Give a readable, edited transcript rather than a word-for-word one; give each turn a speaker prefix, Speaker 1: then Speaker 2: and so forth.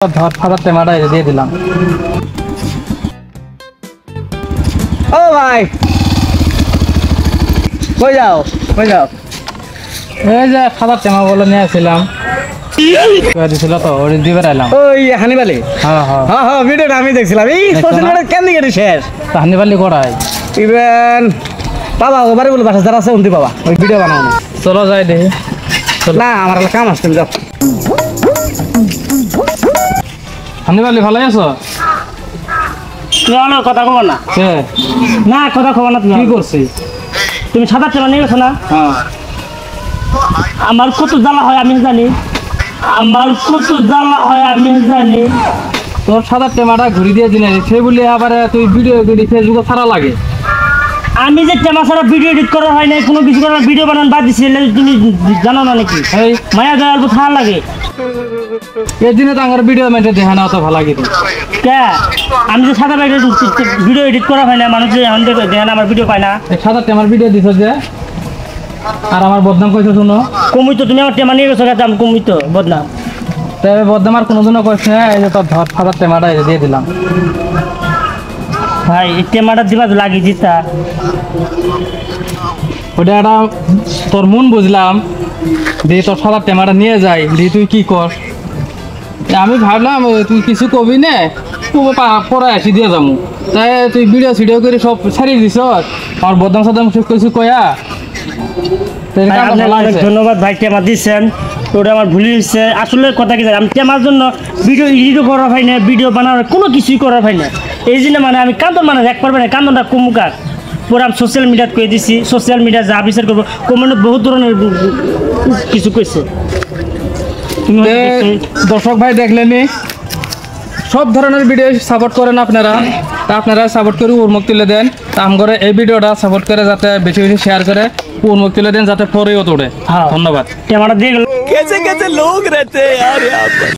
Speaker 1: ধর ফাটাতে মারা দিয়ে দিলাম।
Speaker 2: ও ভাই কই যাও
Speaker 1: এই যে ফাটাতে মা বলে নিয়ে আসছিলাম দিছিল তো ওই দিবে আইলাম।
Speaker 2: ওই হানিবালি
Speaker 1: হ্যাঁ হ্যাঁ
Speaker 2: হ্যাঁ হ্যাঁ ভিডিওটা আমি দেখছিলাম এই সোশ্যাল মিডিয়া কেন দিকে শেষ
Speaker 1: হানিবালি করাই
Speaker 2: ইভেন বাবা বাড়ি বলে বাসা যারা আছে উন্তি বাবা ওই ভিডিও বানাও না।
Speaker 1: চলো যাই দেখি।
Speaker 2: না আমার একটা কাম আসছে যাও।
Speaker 1: হানিবালি ভালো আছো?
Speaker 3: তুমি কথা কব না
Speaker 1: কে
Speaker 3: না কথা কব না।
Speaker 1: কি করছি?
Speaker 3: তুমি সাদা তেল নিয়ে গেছো না?
Speaker 1: হ্যাঁ
Speaker 3: আমার কত জ্বালা হয় আমি জানি,
Speaker 1: তোর সাদা টেমাটা ঘুরি দিয়ে দিনে সে বলি আবার তুই ভিডিও করি ফেসবুকে ছাড়া লাগে।
Speaker 3: আমি যে টেমা ছাড়া ভিডিও এডিট করা হয় না, কোনো কিছু করার ভিডিও বানান বাদ দিছি, তুমি জানো না নাকি?
Speaker 1: এই
Speaker 3: মায়া গায়ে অল্প ছাড়া লাগে
Speaker 1: এই দিনে তো আমার ভিডিও মেটে দেখে না অত ভালো লাগে।
Speaker 3: কে আমি যে সাদা ভিডিও এডিট করা হয় না, মানুষ যে এখন দেখে না আমার ভিডিও পায় না।
Speaker 1: সাদা টেমার ভিডিও দিছ যে আর আমার বদনাম কইছো শুনো।
Speaker 3: কমই তো তুমি আমার টেমা নিয়ে গেছো আমি কমই তো বদনাম।
Speaker 1: তবে বদনাম আর কোনোদিনও কইছ না। এই যে তোর ধর সাদা টেমাটা দিয়ে দিলাম।
Speaker 3: ভাই এই টেমাটা দিবা লাগি দিতা
Speaker 1: ওটা একটা তোর মন বুঝলাম দিয়ে তোর সাদা টেমাটা নিয়ে যাই দিয়ে তুই কি কর। আমি ভাবলাম তুই কিছু কবি নে পরে আসি দিয়ে যাবো, তাই তুই ভিডিও সিডিও করে সব ছাড়িয়ে দিছ আমার বদনাম সদনাম সব কিছু কয়া।
Speaker 3: অনেক ধন্যবাদ ভাই, টেমা দিচ্ছেন ওটা আমার ভুল হয়েছে। আসলে কথা কি আমি টেমার জন্য ভিডিও এডিটও করা হয় না, ভিডিও বানানোর কোনো কিছুই করা হয় না। এই জন্য মানে আমি কান্দন মানে এক পারবে না, কান্দনটা কমুকার পরে আমি সোশ্যাল মিডিয়াত কয়ে দিছি। সোশ্যাল মিডিয়া যা বিচার করবো কমেন্টত বহুত ধরনের কিছু কইছে।
Speaker 1: দর্শক ভাই দেখলেনি সব ধরনের ভিডিও সাপোর্ট করেন আপনারা, তা আপনারা সাপোর্ট করে উন্মুক্ত তুলে দেন। তা করে এই ভিডিওটা সাপোর্ট করে যাতে বেশি বেশি শেয়ার করে উন্মুক্ত তুলে দেন যাতে পরেও তোড়ে। ধন্যবাদ।
Speaker 3: টেমাটা দিয়ে গেল।